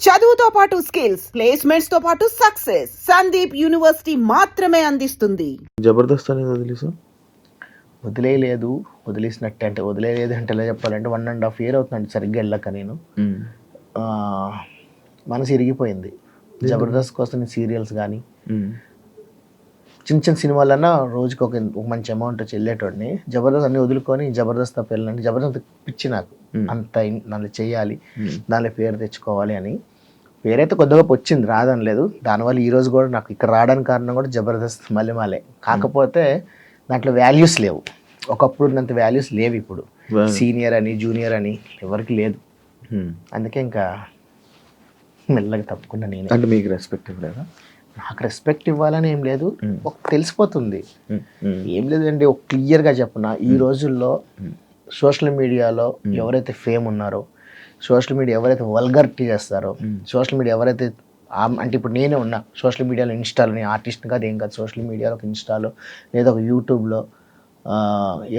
చదువుతో పాటు skills, placements తో పాటు సక్సెస్ సందీప్ యూనివర్సిటీ మాత్రమే అందిస్తుంది. జబర్దస్త్ అనేది వదిలేసా? వదిలేయలేదు, వదిలేసినట్టే అంటే వదిలేయలేదు అంటే ఎలా చెప్పాలంటే 1.5 year అవుతుందండి సరిగ్గా వెళ్ళాక నేను మనసు ఇరిగిపోయింది. జబర్దస్త్ కోసం నేను సీరియల్స్ కానీ చిన్న చిన్న సినిమాలన్నా రోజుకి ఒక మంచి అమౌంట్ చెల్లేటోడిని. జబర్దస్త్ అన్ని వదులుకొని జబర్దస్త్ తప్ప వెళ్ళండి. జబర్దస్త్ పిచ్చి నాకు, అంత దానిలో చెయ్యాలి, దానిలో పేరు తెచ్చుకోవాలి అని. పేరైతే కొద్దిగా వచ్చింది, రాదని లేదు. దానివల్ల ఈరోజు కూడా నాకు ఇక్కడ రావడానికి కారణం కూడా జబర్దస్త్ మల్లెమాలే. కాకపోతే దాంట్లో వాల్యూస్ లేవు, ఒకప్పుడు ఉన్నంత వాల్యూస్ లేవు ఇప్పుడు. సీనియర్ అని జూనియర్ అని ఎవరికి లేదు. అందుకే ఇంకా మెల్లగా తప్పుకున్నా నేను. అంటే మీకు రెస్పెక్ట్ ఇవ్వలేదా? నాకు రెస్పెక్ట్ ఇవ్వాలని ఏం లేదు, ఒక తెలిసిపోతుంది. ఏం లేదండి, ఒక క్లియర్గా చెప్పిన ఈ రోజుల్లో సోషల్ మీడియాలో ఎవరైతే ఫేమ్ ఉన్నారో, సోషల్ మీడియా ఎవరైతే వల్గరిటీ చేస్తారో, సోషల్ మీడియా ఎవరైతే అంటే ఇప్పుడు నేనే ఉన్నా సోషల్ మీడియాలో, ఇన్స్టాలో, నేను ఆర్టిస్ట్ కాదు ఏం కాదు, సోషల్ మీడియాలో ఒక ఇన్స్టాలో లేదా ఒక యూట్యూబ్లో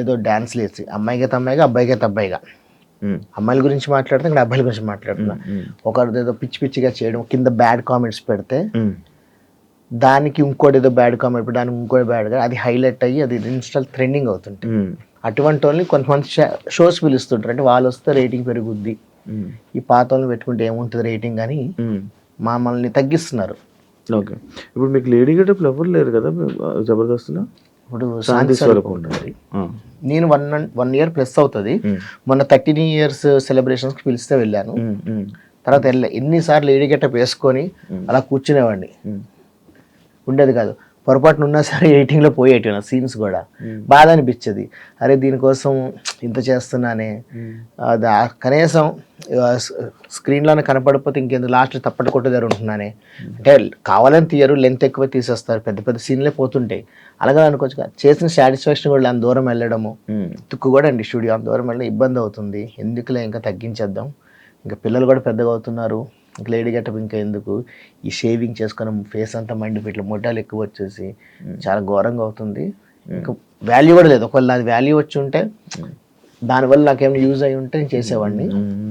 ఏదో డ్యాన్స్లు వేసి అమ్మాయికైతే అమ్మాయిగా, అబ్బాయికైతే అబ్బాయిగా, అమ్మాయిల గురించి మాట్లాడితే ఇక్కడ అబ్బాయిల గురించి మాట్లాడుతున్నా, ఒకరిది ఏదో పిచ్చి పిచ్చిగా చేయడం, కింద బ్యాడ్ కామెంట్స్ పెడితే దానికి ఇంకోటి ఏదో బ్యాడ్ కామెంట్, దానికి ఇంకోటి బ్యాడ్గా అది హైలైట్ అయ్యి అది ఇన్స్టాల్ ట్రెండింగ్ అవుతుంటుంది. అటువంటి వాళ్ళని కొంతమంది షోస్ పిలుస్తుంటారు, అంటే వాళ్ళు వస్తే రేటింగ్ పెరుగుద్ది, ఈ పాత వాళ్ళని పెట్టుకుంటే ఏముంటుంది రేటింగ్ అని మమ్మల్ని తగ్గిస్తున్నారు. ఓకే, ఇప్పుడు మీకు లేడీ గెటప్లు ఎవరు లేరు కదా జబర్దస్త్లో? ఇప్పుడు ఉంటుంది. నేను 1 year ప్లస్ అవుతుంది. మొన్న 13 years సెలబ్రేషన్స్కి పిలిస్తే వెళ్ళాను. తర్వాత ఎన్నిసార్లు లేడీ గెటప్ వేసుకొని అలా కూర్చునేవాడిని, ఉండేది కాదు. పొరపాటున ఉన్నా సరే ఎడిటింగ్లో పోయేటి సీన్స్ కూడా బాధ అనిపించేది. అరే దీనికోసం ఇంత చేస్తున్నానే, కనీసం స్క్రీన్లోనే కనపడిపోతే ఇంకెందుకు లాస్ట్ తప్పటి కొట్టు దగ్గర ఉంటున్నానే. అంటే కావాలని తీయరు, లెంత్ ఎక్కువ తీసేస్తారు, పెద్ద పెద్ద సీన్లే పోతుంటాయి. అలాగే అనుకోవచ్చు కదా, చేసిన సాటిస్ఫాక్షన్ కూడా అంత దూరం వెళ్ళడము, తుక్కు కూడా అండి స్టూడియో అంత దూరం వెళ్ళడం ఇబ్బంది అవుతుంది. ఎందుకులే ఇంకా తగ్గించేద్దాం, ఇంకా పిల్లలు కూడా పెద్దగా అవుతున్నారు, ఇంకా లేడీ గెటప్ ఇంకా ఎందుకు, ఈ షేవింగ్ చేసుకుని ఫేస్ అంతా మండిపోయి ఇట్లా మొట్టాలు ఎక్కువ వచ్చేసి చాలా ఘోరంగా అవుతుంది. ఇంకా వాల్యూ కూడా లేదు. ఒకవేళ నాది వాల్యూ వచ్చి ఉంటే దానివల్ల నాకేమైనా యూజ్ అయ్యి ఉంటే నేను చేసేవాడిని,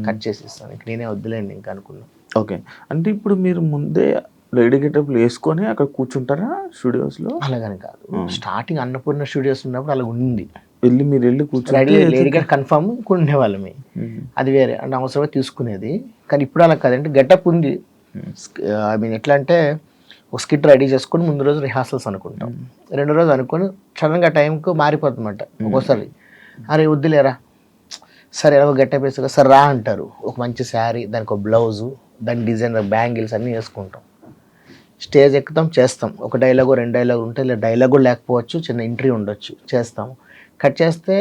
కట్ చేసేస్తాను. ఇంక నేనే వద్దులేండి ఇంకా అనుకున్నాను. ఓకే, అంటే ఇప్పుడు మీరు ముందే లేడీ గెటప్లు వేసుకొని అక్కడ కూర్చుంటారా స్టూడియోస్లో? అలాగని కాదు, స్టార్టింగ్ అన్నపూర్ణ స్టూడియోస్ ఉన్నప్పుడు అలా ఉంది, మీరు వెళ్ళి కూర్చొని లేడీ గెటప్ కన్ఫర్మ్ ఉండేవాళ్ళమే, అది వేరే అంటే అవసరమే తీసుకునేది. కానీ ఇప్పుడు అలా కాదంటే గెటప్ ఉంది, ఐ మీన్ ఎట్లా అంటే ఒక స్కిట్ రెడీ చేసుకొని ముందు రోజు రిహార్సల్స్ అనుకుంటాం, రెండో రోజు అనుకొని సడన్గా టైంకు మారిపోతుందన్నమాట. ఒక్కోసారి అరే వద్దులేరా, సరే ఎలాగో గెటప్ వేసుకో సరే రా అంటారు. ఒక మంచి శారీ, దానికి ఒక బ్లౌజు, దాని డిజైన్, బ్యాంగిల్స్ అన్నీ వేసుకుంటాం, స్టేజ్ ఎక్కుతాం, చేస్తాం. ఒక డైలాగు 2 డైలాగులు ఉంటాయి, ఇలా డైలాగ్ కూడా లేకపోవచ్చు, చిన్న ఎంట్రీ ఉండొచ్చు, చేస్తాం. కట్ చేస్తే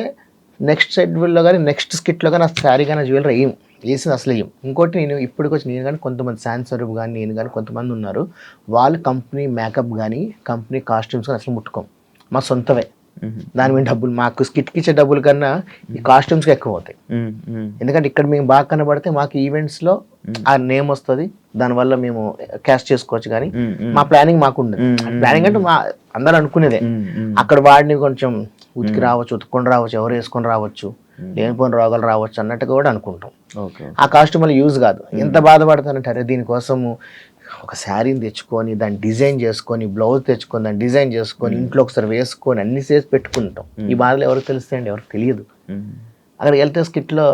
నెక్స్ట్ షెడ్యూల్లో కానీ నెక్స్ట్ స్కిట్లో కానీ ఆ శారీ కానీ జ్యువెలరీ వేసింది అసలు ఇంకోటి నేను ఇప్పటికి వచ్చి నేను కానీ కొంతమంది శాన్ స్వరూప్ కానీ నేను కానీ కొంతమంది ఉన్నారు, వాళ్ళు కంపెనీ మేకప్ కానీ కంపెనీ కాస్ట్యూమ్స్ కానీ అసలు ముట్టుకోం, మా సొంతవే. దాని మీద డబ్బులు, మాకు స్కిట్కి ఇచ్చే డబ్బుల కన్నా ఈ కాస్ట్యూమ్స్కి ఎక్కువ అవుతాయి. ఎందుకంటే ఇక్కడ మేము బాగా కనబడితే మాకు ఈవెంట్స్లో ఆ నేమ్ వస్తుంది, దానివల్ల మేము క్యాష్ చేసుకోవచ్చు. కానీ మా ప్లానింగ్ మాకు ఉండదు. ప్లానింగ్ అంటే మా అందరూ అనుకునేదే, అక్కడ వాడిని కొంచెం ఉతికి రావచ్చు, ఉతుక్కొని రావచ్చు, ఎవరు వేసుకొని రావచ్చు, లేనిపోయిన రోగాలు రావచ్చు అన్నట్టుగా కూడా అనుకుంటాం. ఆ కాస్ట్యూమ్ వల్ల యూజ్ కాదు. ఎంత బాధపడతానంటే అరే దీనికోసము ఒక శారీని తెచ్చుకొని దాన్ని డిజైన్ చేసుకొని, బ్లౌజ్ తెచ్చుకొని దాన్ని డిజైన్ చేసుకొని ఇంట్లో ఒకసారి వేసుకొని అన్ని చేసి పెట్టుకుంటాం. ఈ బాధలు ఎవరికి తెలుస్తాయండి? ఎవరికి తెలియదు. అక్కడికి వెళ్తే స్కిట్లో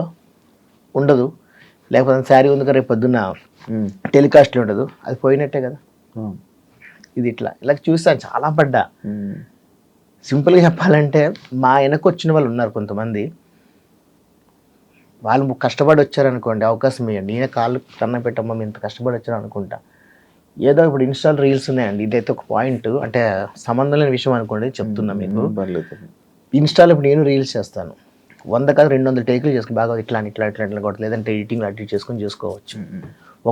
ఉండదు, లేకపోతే శారీ ఉంది కదా రేపు పొద్దున్న టెలికాస్ట్లో ఉండదు, అది పోయినట్టే కదా. ఇది ఇలా చూసాను, చాలా పడ్డా. సింపుల్గా చెప్పాలంటే మా వెనక వచ్చిన వాళ్ళు ఉన్నారు కొంతమంది, వాళ్ళు కష్టపడి వచ్చారనుకోండి, అవకాశం ఇవ్వండి, నేనే కాళ్ళు కన్న పెట్టమ్మా మేము ఇంత కష్టపడి వచ్చారు అనుకుంటా. ఏదో ఇప్పుడు ఇన్స్టాల్ రీల్స్ ఉన్నాయండి, ఇదైతే ఒక పాయింట్, అంటే సంబంధం లేని విషయం అనుకోండి, చెప్తున్నా మీకు. ఇన్స్టాలో ఇప్పుడు నేను రీల్స్ చేస్తాను, 100 కాదు 200 టేకులు చేసుకుని బాగా ఇట్లా కొట్టలేదు, లేదంటే ఎడిటింగ్ అడ్డీ చేసుకోవచ్చు.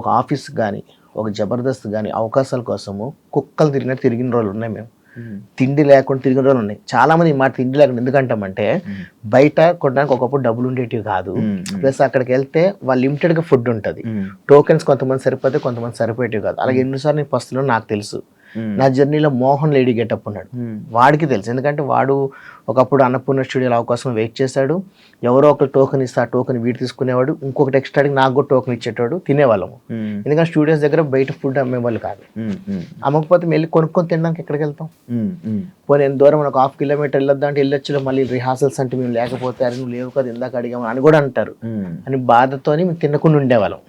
ఒక ఆఫీస్ కానీ ఒక జబర్దస్త్ కానీ అవకాశాల కోసము కుక్కలు తిరిగిన రోజులు ఉన్నాయి. మేము తిండి లేకుండా తిరిగిన రోజులు ఉన్నాయి. చాలా మంది మాట తిండి లేకుండా ఎందుకంటామంటే బయట కొనడానికి ఒకప్పుడు డబ్బులు ఉండేటివి కాదు, ప్లస్ అక్కడికి వెళ్తే వాళ్ళు లిమిటెడ్గా ఫుడ్ ఉంటుంది, టోకెన్స్ కొంతమంది సరిపోతే కొంతమంది సరిపోయేటివి కాదు. అలాగే ఎన్నిసార్లు నేను పస్తున్నా నాకు తెలుసు. నా జర్నీలో మోహన్ లేడీ గెటప్ ఉన్నాడు. వాడికి తెలుసు, ఎందుకంటే వాడు ఒకప్పుడు అన్నపూర్ణ స్టూడియోలో అవకాశం వెయిట్ చేశాడు. ఎవరో ఒక టోకెన్ ఇస్తే ఆ టోకెన్ వీడు తీసుకునేవాడు, ఇంకొకటి ఎక్స్ట్రాకి నాకు కూడా టోకెన్ ఇచ్చేటాడు, తినేవాళ్ళము. ఎందుకంటే స్టూడియోస్ దగ్గర బయట ఫుడ్ అమ్మేవాళ్ళు కాదు. అమ్మకపోతే వెళ్ళి కొనుక్కొని తినడానికి ఎక్కడికి వెళ్తాం? పోనీ ఎంత దూరం మనకు 1/2 కిలోమీటర్ వెళ్ళొద్దా అంటే వెళ్ళొచ్చు, మళ్ళీ రిహార్సల్స్ అంటే మేము లేకపోతే అరే నువ్వు లేవు కదా ఇందాక అడిగాము అని కూడా అంటారు అని బాధతోని మేము తినకుండా ఉండేవాళ్ళం.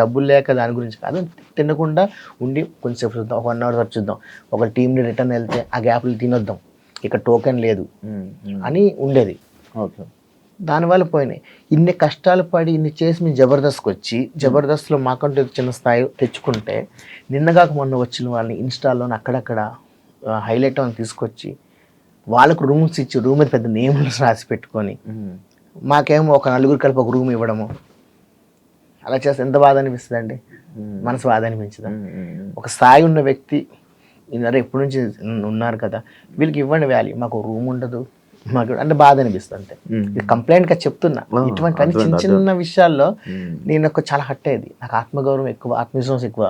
డబ్బులు లేక దాని గురించి కాదు, తినకుండా ఉండి కొంచెంసేపు చూద్దాం, 1 అవర్ వరకు చూద్దాం, ఒక టీంని రిటర్న్ వెళ్తే ఆ గ్యాప్లు తినొద్దాం, ఇక్కడ టోకెన్ లేదు అని ఉండేది. ఓకే, దానివల్ల పోయినాయి. ఇన్ని కష్టాలు పడి ఇన్ని చేసి మేము జబర్దస్త్కి వచ్చి జబర్దస్త్లో మాకంటూ చిన్న స్థాయి తెచ్చుకుంటే నిన్నగాక మొన్న వచ్చిన వాళ్ళని ఇన్స్టాలో అక్కడక్కడ హైలైట్ అని తీసుకొచ్చి వాళ్ళకు రూమ్స్ ఇచ్చి రూమ్ మీద పెద్ద నేమ్లు రాసి పెట్టుకొని మాకేమో ఒక 4 కలిపి ఒక రూమ్ ఇవ్వడము, అలా చేస్తే ఎంత బాధ అనిపిస్తుంది అండి, మనసు బాధ అనిపించదా? ఒక స్థాయి ఉన్న వ్యక్తి అరే ఎప్పటి నుంచి ఉన్నారు కదా వీళ్ళకి ఇవ్వండి వాల్యూ, మాకు రూమ్ ఉండదు మాకు అంటే బాధ అనిపిస్తుంది అంతే. ఇది కంప్లైంట్గా చెప్తున్నా. ఇటువంటి అన్ని చిన్న చిన్న విషయాల్లో నేను చాలా హట్ అయ్యేది. నాకు ఆత్మగౌరవం ఎక్కువ, ఆత్మవిశ్వాసం ఎక్కువ.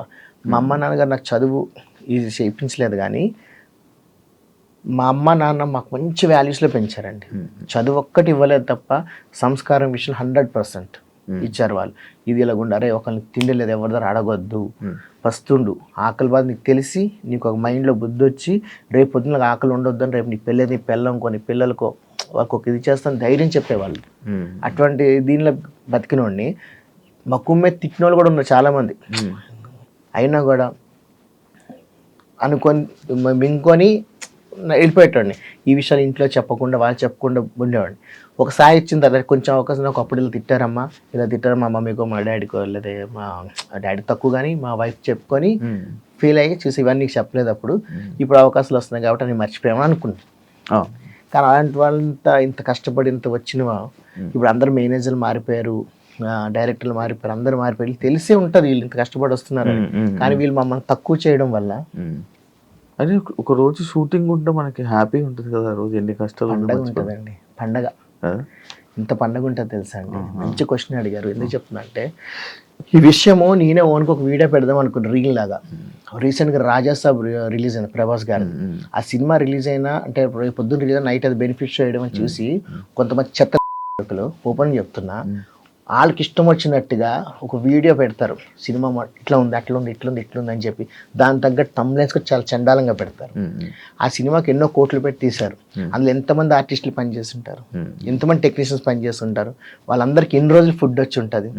మా అమ్మ నాన్నగారు నాకు చదువు ఇది చేయించలేదు, కానీ మా అమ్మ నాన్న మాకు మంచి వాల్యూస్లో పెంచారండి. చదువు ఒక్కటి ఇవ్వలేదు తప్ప సంస్కారం విషయంలో 100% ఇచ్చారు వాళ్ళు. ఇది ఇలా ఉండారే, ఒకరిని తిండి లేదు ఎవరి దగ్గర అడగొద్దు, ఫస్తుండు ఆకలి బాధ నీకు తెలిసి నీకు ఒక మైండ్లో బుద్ధి వచ్చి రేపు పొద్దున ఆకలి ఉండొద్దు అని రేపు నీ పిల్లది పెళ్ళం కొన్ని పిల్లలకో వాళ్ళకి ఒక ఇది చేస్తాను ధైర్యం చెప్పేవాళ్ళు. అటువంటి దీనిలో బతికినోడిని మా కుమ్మే తిట్టిన వాళ్ళు కూడా ఉన్నారు చాలామంది. అయినా కూడా అనుకొని మింకొని వెళ్ళిపోయేటోడిని. ఈ విషయాలు ఇంట్లో చెప్పకుండా వాళ్ళు చెప్పకుండా ఉండేవాడిని. ఒక స్థాయి ఇచ్చిన తర్వాత కొంచెం అవకాశం నాకు అప్పుడు ఇలా తిట్టారమ్మా మా మమ్మీకో మా డాడీకో లేదా మా డాడీ తక్కువ కానీ మా వైఫ్ చెప్పుకొని ఫీల్ అయ్యి చూసి ఇవన్నీ చెప్పలేదు. అప్పుడు ఇప్పుడు అవకాశాలు వస్తున్నాయి కాబట్టి నేను మర్చిపోయామని అనుకున్నాను. కానీ అలాంటి వాళ్ళంతా ఇంత కష్టపడి ఇంత వచ్చినవా ఇప్పుడు అందరు మేనేజర్లు మారిపోయారు, డైరెక్టర్లు మారిపోయారు, అందరూ మారిపోయారు. తెలిసే ఉంటుంది వీళ్ళు ఇంత కష్టపడి వస్తున్నారు, కానీ వీళ్ళు మమ్మల్ని తక్కువ చేయడం వల్ల. అదే ఒక రోజు షూటింగ్ ఉంటే మనకి హ్యాపీ ఉంటుంది కదా, రోజు ఎన్ని కష్టాలు పండగ ఉంటుందండి. పండగ ఇంత పండగ ఉంటుంది తెలుసా అండి. మంచి క్వశ్చన్ అడిగారు. ఎందుకు చెప్తున్నా అంటే ఈ విషయము నేనే ఓన్కి ఒక వీడియో పెడదాం అనుకున్నా రీల్ లాగా. రీసెంట్గా రాజాసాబ్ రిలీజ్ అయింది ప్రభాస్ గారు. ఆ సినిమా రిలీజ్ అయినా అంటే పొద్దున్న రిలీజ్ నైట్ అది బెనిఫిట్ చేయడం అని చూసి కొంతమంది చెత్త ఓపెన్ చెప్తున్నా వాళ్ళకి ఇష్టం వచ్చినట్టుగా ఒక వీడియో పెడతారు. సినిమా ఇట్లా ఉంది అట్లా ఉంది ఇట్లా ఉంది ఇట్లా ఉంది అని చెప్పి దాని తగ్గట్టు థంబ్నెయిల్స్ చాలా చండాలంగా పెడతారు. ఆ సినిమాకి ఎన్నో కోట్లు పెట్టి తీశారు. అందులో ఎంతమంది ఆర్టిస్టులు పనిచేస్తుంటారు, ఎంతమంది టెక్నీషియన్స్ పనిచేస్తుంటారు, వాళ్ళందరికీ ఎన్ని రోజులు ఫుడ్ వచ్చి ఉంటుంది.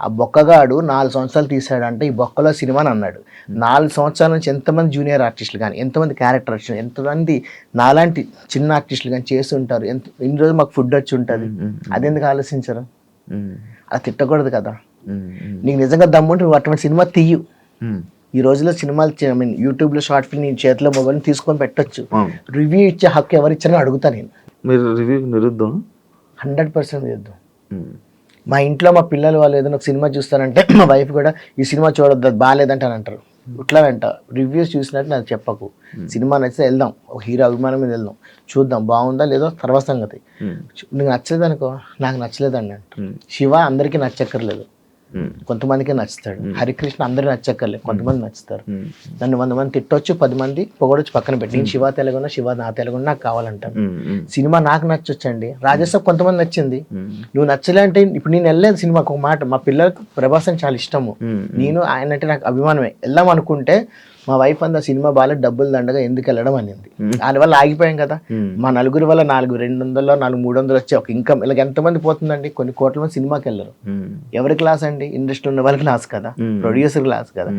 ఆ బొక్కగాడు 4 సంవత్సరాలు తీశాడంటే ఈ బొక్కలో సినిమా అని అన్నాడు. 4 సంవత్సరాల నుంచి ఎంతమంది జూనియర్ ఆర్టిస్టులు కానీ ఎంతమంది క్యారెక్టర్ ఆర్టిస్టులు ఎంతమంది నాలాంటి చిన్న ఆర్టిస్టులు కానీ చేస్తుంటారు. ఇన్ని రోజులు మాకు ఫుడ్ వచ్చి ఉంటుంది. అదెందుకు ఆలోచించరు? అలా తిట్టకూడదు కదా. నీకు నిజంగా దమ్ముంటే నువ్వు అటువంటి సినిమా తీయు. ఈ రోజుల్లో సినిమాలు యూట్యూబ్లో షార్ట్ ఫిల్మ్ నీ చేతిలో మొబైల్ తీసుకొని పెట్టొచ్చు. రివ్యూ ఇచ్చే హక్కు ఎవరు ఇచ్చారో అడుగుతా నేను. మీరు రివ్యూ నిరుద్దాం 100% నిరుద్దాం. మా ఇంట్లో మా పిల్లలు వాళ్ళు ఏదైనా ఒక సినిమా చూస్తారంటే మా వైఫ్ కూడా ఈ సినిమా చూడొద్దు అది బాగాలేదంటే అని అంటారు. ఇట్లా వెంట రివ్యూస్ చూసినట్టు నాకు చెప్పకు. సినిమా నచ్చితే వెళ్దాం, ఒక హీరో అభిమానం మీద వెళ్దాం, చూద్దాం బాగుందా లేదో తర్వాత సంగతి. నీకు నచ్చలేదు అనుకో నాకు నచ్చలేదండి అంట. శివ అందరికీ నచ్చక్కర్లేదు, కొంతమందికి నచ్చుతాడు. హరికృష్ణ అందరికీ నచ్చక్కర్లేదు, కొంతమంది నచ్చుతారు. నన్ను 100 మంది తిట్టొచ్చు, 10 మంది పొగడొచ్చు, పక్కన పెట్టి నేను శివ తెలుగున్నా శివ నా తెలుగున్నా నాకు కావాలంటాను. సినిమా నాకు నచ్చొచ్చండి. రాజసాబ్ కొంతమంది నచ్చింది, నువ్వు నచ్చలే అంటే ఇప్పుడు నేను వెళ్ళలేదు సినిమాకి. ఒక మాట మా పిల్లలకు ప్రభాస్ అని చాలా ఇష్టము, నేను ఆయన అంటే నాకు అభిమానమే. వెళ్దాం అనుకుంటే మా వైఫ్ అంతా సినిమా బాగా డబ్బులు దండగా ఎందుకు వెళ్ళడం అనింది. దానివల్ల ఆగిపోయాం కదా. మా నలుగురి వల్ల 400, 400, 300 వచ్చే ఒక ఇన్కమ్ ఇలా ఎంతమంది పోతుందండి. కొన్ని కోట్ల మంది సినిమాకి వెళ్ళరు. ఎవరి క్లాస్ అండి? ఇండస్ట్రీ ఉన్న వాళ్ళ క్లాస్ కదా, ప్రొడ్యూసర్ క్లాస్ కదా.